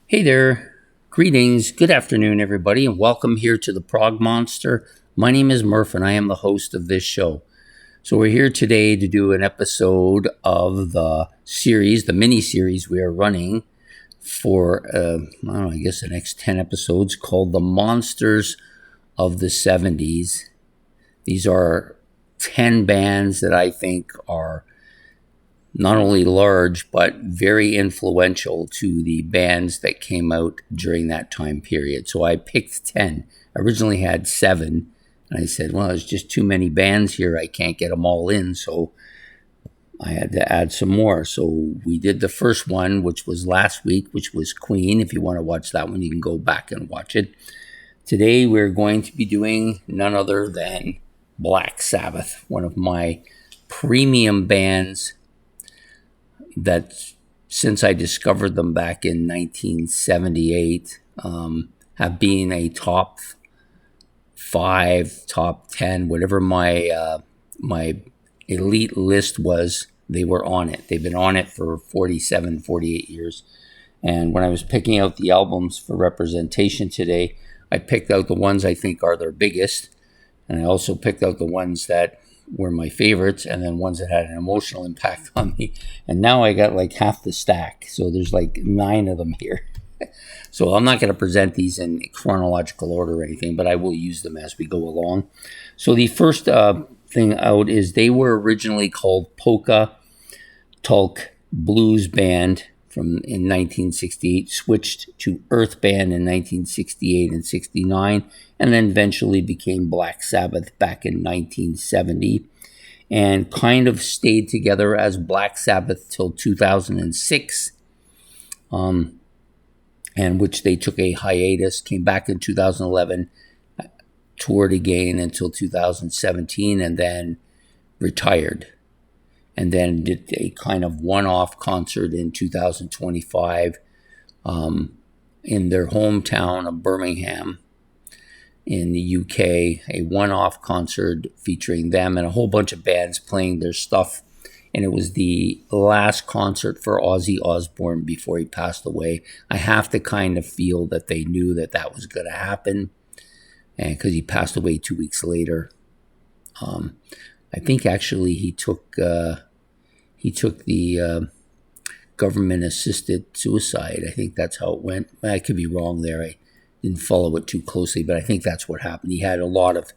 Hey there. Greetings. Good afternoon, everybody, and welcome here to the Prog Monster. My name is Murph, and I am the host of this show. So we're here today to do an episode of the series, the mini-series we are running for, I guess the next 10 episodes, called The Monsters of the 70s. These are 10 bands that I think are not only large, but very influential to the bands that came out during that time period. So I picked 10. I originally had 7, and I said, well, there's just too many bands here. I can't get them all in, so I had to add some more. So we did the first one, which was last week, which was Queen. If you want to watch that one, you can go back and watch it. Today we're going to be doing none other than Black Sabbath, one of my premium bands that since I discovered them back in 1978 have been a top 5, top 10, whatever my elite list was. They were on it. They've been on it for 47, 48 years. And when I was picking out the albums for representation today, I picked out the ones I think are their biggest, and I also picked out the ones that were my favorites, and then ones that had an emotional impact on me. And now I got like half the stack, so there's like 9 of them here. So I'm not going to present these in chronological order or anything, but I will use them as we go along. So the first thing out is they were originally called Polka Tulk Blues Band in 1968, switched to Earth Band in 1968 and 69, and then eventually became Black Sabbath back in 1970, and kind of stayed together as Black Sabbath till 2006, and which they took a hiatus, came back in 2011, toured again until 2017, and then retired. And then did a kind of one-off concert in 2025 in their hometown of Birmingham in the UK, a one-off concert featuring them and a whole bunch of bands playing their stuff. And it was the last concert for Ozzy Osbourne before he passed away. I have to kind of feel that they knew that that was going to happen, and because he passed away 2 weeks later. I think actually he took the government-assisted suicide. I think that's how it went. I could be wrong there. I didn't follow it too closely, but I think that's what happened. He had a lot of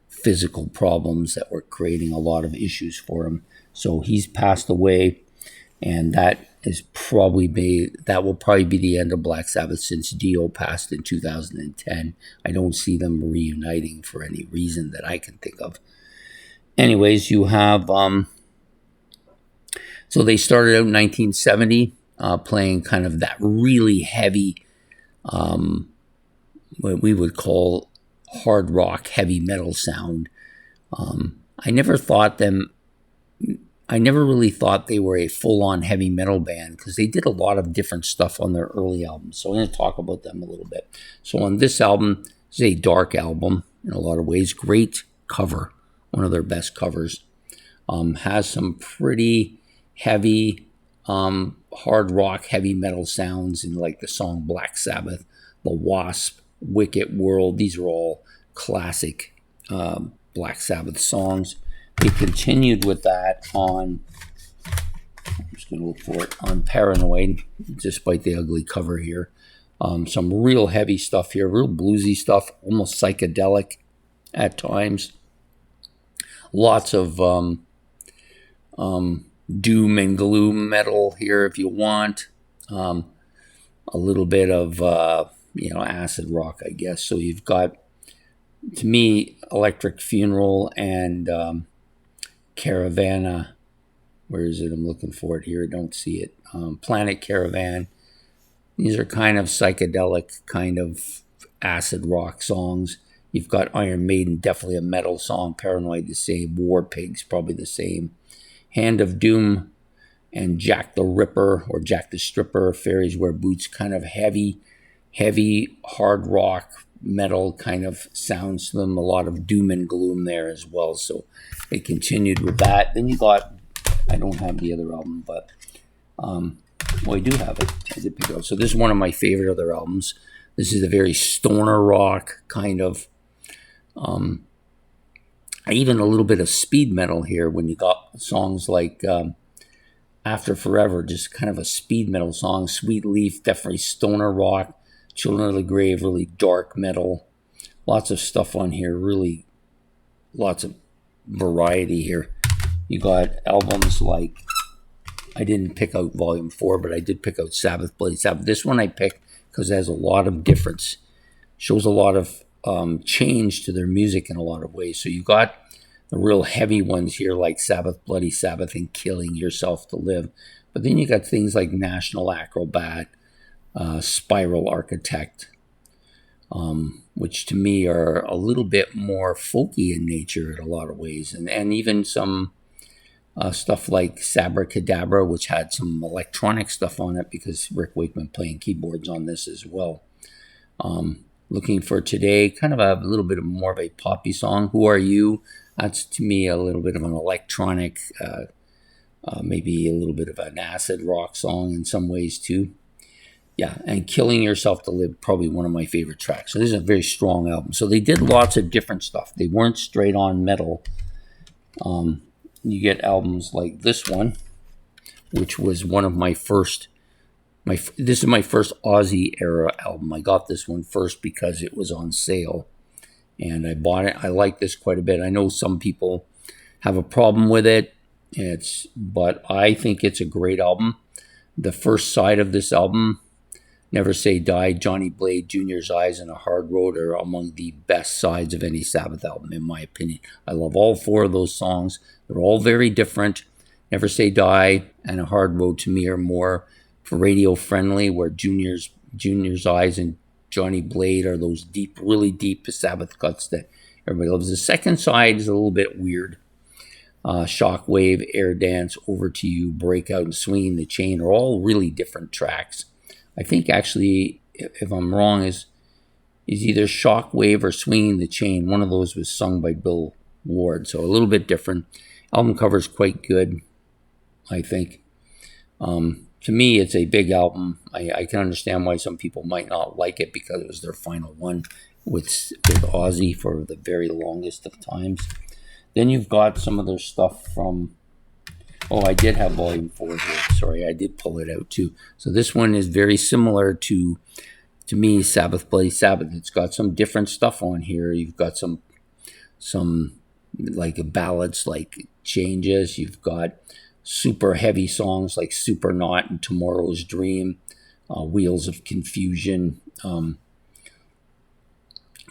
physical problems that were creating a lot of issues for him. So he's passed away, and that will probably be the end of Black Sabbath since Dio passed in 2010. I don't see them reuniting for any reason that I can think of. Anyways, you have, so they started out in 1970 playing kind of that really heavy, what we would call hard rock, heavy metal sound. I never really thought they were a full-on heavy metal band because they did a lot of different stuff on their early albums. So I'm going to talk about them a little bit. So on this album, it's a dark album in a lot of ways. Great cover. One of their best covers, has some pretty heavy, hard rock, heavy metal sounds in like the song Black Sabbath, The Wasp, Wicked World. These are all classic Black Sabbath songs. They continued with that on, I'm just going to look for it, on Paranoid, despite the ugly cover here. Some real heavy stuff here, real bluesy stuff, almost psychedelic at times. Lots of doom and gloom metal here if you want. A little bit of, acid rock, I guess. So you've got, to me, Electric Funeral and Caravana. Where is it? I'm looking for it here. I don't see it. Planet Caravan. These are kind of psychedelic, kind of acid rock songs. You've got Iron Maiden, definitely a metal song. Paranoid, the same. War Pigs, probably the same. Hand of Doom and Jack the Ripper or Jack the Stripper, Fairies Wear Boots, kind of heavy, hard rock, metal kind of sounds to them. A lot of doom and gloom there as well. So they continued with that. Then you got, I don't have the other album, but Well, I do have it. I did pick it up. So this is one of my favorite other albums. This is a very stoner rock kind of, even a little bit of speed metal here when you got songs like After Forever, just kind of a speed metal song. Sweet Leaf, definitely stoner rock. Children of the Grave, really dark metal. Lots of stuff on here, really lots of variety here. You got albums like, I didn't pick out Volume 4, but I did pick out Sabbath, Bloody Sabbath. This one I picked because it has a lot of difference. Shows a lot of change to their music in a lot of ways. So you got the real heavy ones here like Sabbath, Bloody Sabbath, and Killing Yourself to Live. But then you got things like National Acrobat, Spiral Architect, which to me are a little bit more folky in nature in a lot of ways. And even some stuff like Sabracadabra, which had some electronic stuff on it because Rick Wakeman playing keyboards on this as well. Looking for Today, kind of a little bit of more of a poppy song. Who Are You? That's to me a little bit of an electronic, maybe a little bit of an acid rock song in some ways too. Yeah, and Killing Yourself to Live, probably one of my favorite tracks. So this is a very strong album. So they did lots of different stuff. They weren't straight on metal. You get albums like this one, which was one of my first. This is my first Aussie era album. I got this one first because it was on sale, and I bought it. I like this quite a bit. I know some people have a problem with it. But I think it's a great album. The first side of this album, Never Say Die, Johnny Blade, Junior's Eyes, and A Hard Road are among the best sides of any Sabbath album, in my opinion. I love all four of those songs. They're all very different. Never Say Die and A Hard Road to me are more for radio friendly, where Junior's Eyes and Johnny Blade are those deep, really deep Sabbath cuts that everybody loves. The second side is a little bit weird. Shockwave, Air Dance, Over to You, Breakout, and Swinging the Chain are all really different tracks. I think actually, if I'm wrong, is either Shockwave or Swinging the Chain. One of those was sung by Bill Ward, so a little bit different. Album cover is quite good, I think. To me, it's a big album. I can understand why some people might not like it because it was their final one with Ozzy for the very longest of times. Then you've got some of their stuff from... Oh, I did have Volume 4 here. Sorry, I did pull it out too. So this one is very similar to me, Sabbath, Bloody Sabbath. It's got some different stuff on here. You've got some like ballads like Changes. You've got super heavy songs like Supernaut and Tomorrow's Dream, Wheels of Confusion,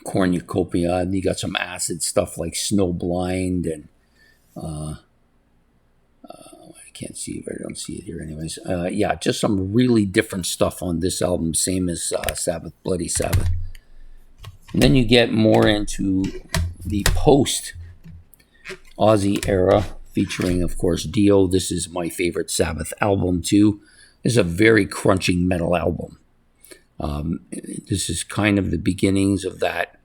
Cornucopia, and you got some acid stuff like Snowblind and I can't see it, I don't see it here anyways. Yeah, just some really different stuff on this album, same as Sabbath, Bloody Sabbath. And then you get more into the post Ozzy era, featuring, of course, Dio. This is my favorite Sabbath album, too. This is a very crunching metal album. This is kind of the beginnings of that,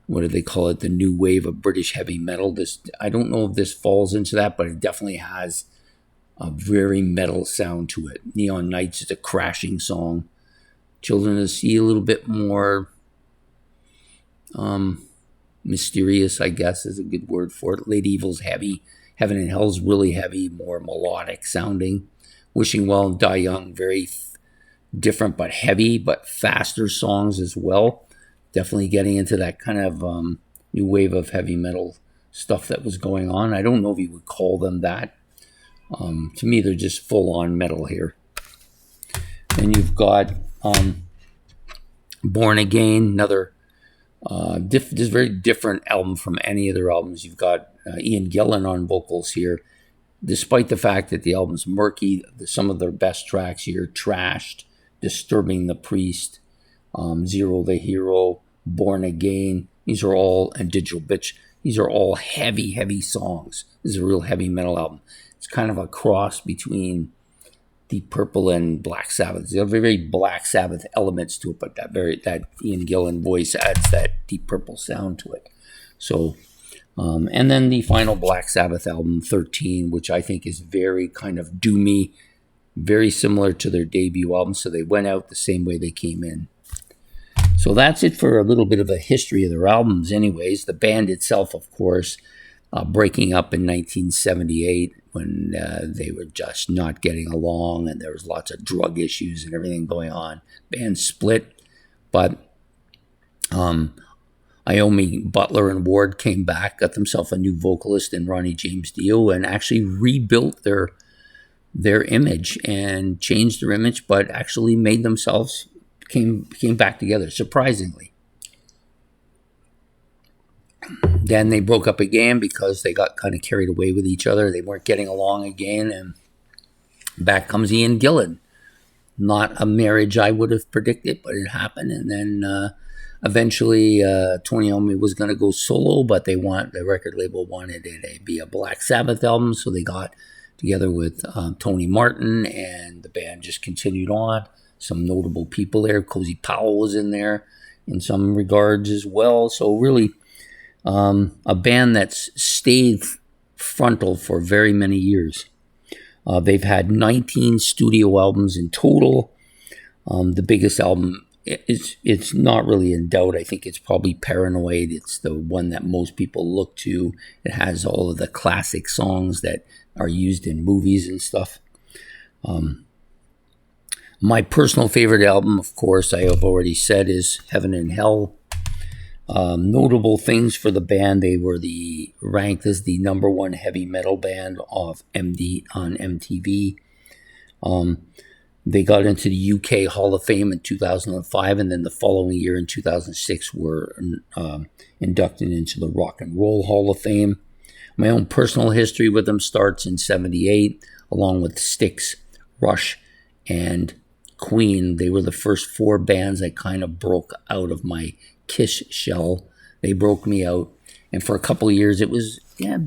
what do they call it, the new wave of British heavy metal. I don't know if this falls into that, but it definitely has a very metal sound to it. Neon Nights is a crashing song. Children of the Sea, a little bit more... mysterious, I guess, is a good word for it. Late Evil's heavy. Heaven and Hell's really heavy, more melodic sounding. Wishing Well and Die Young, very different but heavy, but faster songs as well. Definitely getting into that kind of new wave of heavy metal stuff that was going on. I don't know if you would call them that. To me, they're just full-on metal here. Then you've got Born Again, another... this is a very different album from any of their albums. You've got Ian Gillan on vocals here. Despite the fact that the album's murky, some of their best tracks here, Trashed, Disturbing the Priest, Zero the Hero, Born Again, these are all, and Digital Bitch, these are all heavy, heavy songs. This is a real heavy metal album. It's kind of a cross between Deep Purple and Black Sabbath. There are very Black Sabbath elements to it, but that Ian Gillan voice adds that Deep Purple sound to it. So, and then the final Black Sabbath album, 13, which I think is very kind of doomy, very similar to their debut album, so they went out the same way they came in. So that's it for a little bit of a history of their albums anyways. The band itself, of course, breaking up in 1978 when they were just not getting along and there was lots of drug issues and everything going on. Band split, but Iommi, Butler, and Ward came back, got themselves a new vocalist in Ronnie James Dio, and actually rebuilt their image and changed their image, but actually made themselves came back together, surprisingly. Then they broke up again because they got kind of carried away with each other. They weren't getting along again, and back comes Ian Gillan. Not a marriage I would have predicted, but it happened. And then eventually Tony Iommi was going to go solo, but the record label wanted it to be a Black Sabbath album, so they got together with Tony Martin, and the band just continued on. Some notable people there. Cozy Powell was in there in some regards as well. So really a band that's stayed frontal for very many years. They've had 19 studio albums in total. The biggest album, it's not really in doubt. I think it's probably Paranoid. It's the one that most people look to. It has all of the classic songs that are used in movies and stuff. My personal favorite album, of course, I have already said, is Heaven and Hell. Notable things for the band: they were ranked as the #1 heavy metal band on MTV. They got into the UK Hall of Fame in 2005, and then the following year in 2006 were inducted into the Rock and Roll Hall of Fame. My own personal history with them starts in '78, along with Styx, Rush, and Queen. They were the first 4 bands that kind of broke out of my Kiss shell. They broke me out, and for a couple of years it was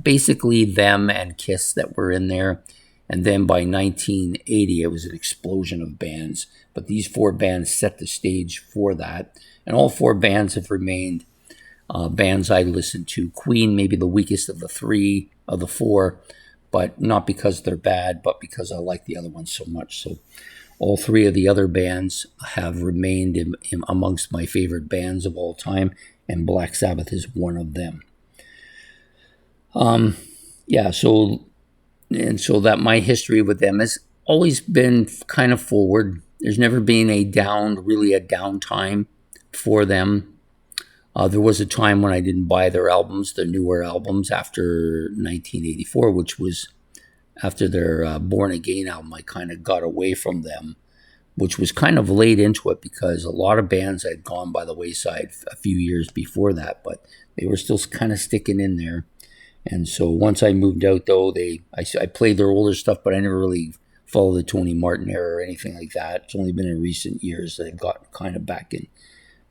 basically them and Kiss that were in there. And then by 1980 it was an explosion of bands, but these 4 bands set the stage for that, and all 4 bands have remained bands I listen to. Queen maybe the weakest of the 4, but not because they're bad, but because I like the other ones so much. So all 3 of the other bands have remained in amongst my favorite bands of all time, and Black Sabbath is one of them. So that my history with them has always been kind of forward. There's never been a down time for them. There was a time when I didn't buy their albums, the newer albums, after 1984, which was after their Born Again album. I kind of got away from them, which was kind of late into it because a lot of bands had gone by the wayside a few years before that, but they were still kind of sticking in there. And so once I moved out, though, I played their older stuff, but I never really followed the Tony Martin era or anything like that. It's only been in recent years that I've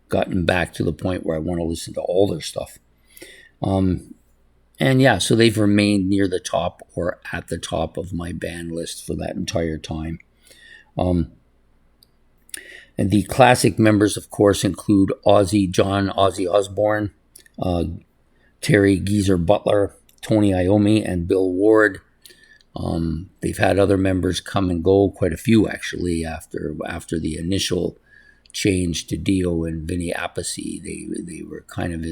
gotten back to the point where I want to listen to all their stuff. So they've remained near the top or at the top of my band list for that entire time. And the classic members, of course, include Ozzy Osbourne, Terry Geezer Butler, Tony Iommi, and Bill Ward. They've had other members come and go, quite a few actually, after the initial change to Dio and Vinny Appice. They were kind of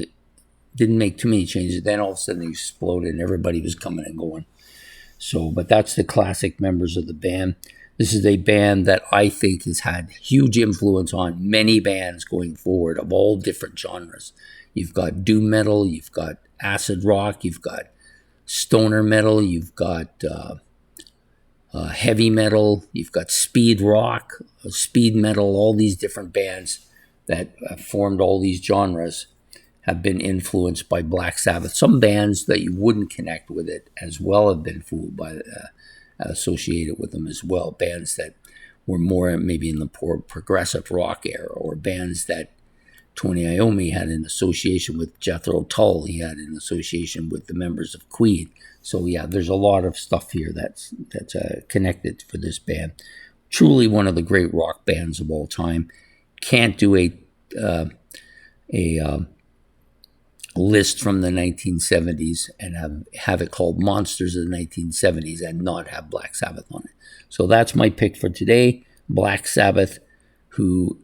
didn't make too many changes. Then all of a sudden they exploded and everybody was coming and going. So, but that's the classic members of the band. This is a band that I think has had huge influence on many bands going forward of all different genres. You've got doom metal, you've got acid rock, you've got stoner metal, you've got heavy metal, you've got speed rock, speed metal. All these different bands that formed all these genres have been influenced by Black Sabbath. Some bands that you wouldn't connect with it as well have been fooled by associated with them as well. Bands that were more maybe in the progressive rock era, or bands that Tony Iommi had an association with Jethro Tull. He had an association with the members of Queen. So yeah, there's a lot of stuff here that's connected for this band. Truly one of the great rock bands of all time. Can't do a list from the 1970s and have it called Monsters of the 1970s and not have Black Sabbath on it. So that's my pick for today. Black Sabbath, who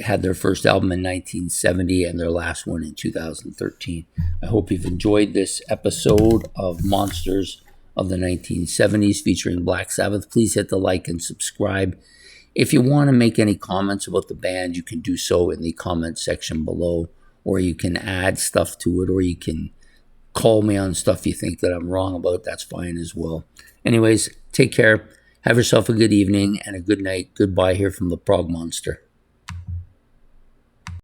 had their first album in 1970 and their last one in 2013. I hope you've enjoyed this episode of Monsters of the 1970s featuring Black Sabbath. Please hit the like and subscribe. If you want to make any comments about the band, you can do so in the comment section below, or you can add stuff to it, or you can call me on stuff you think that I'm wrong about. That's fine as well. Anyways, take care. Have yourself a good evening and a good night. Goodbye here from the Prog Monster.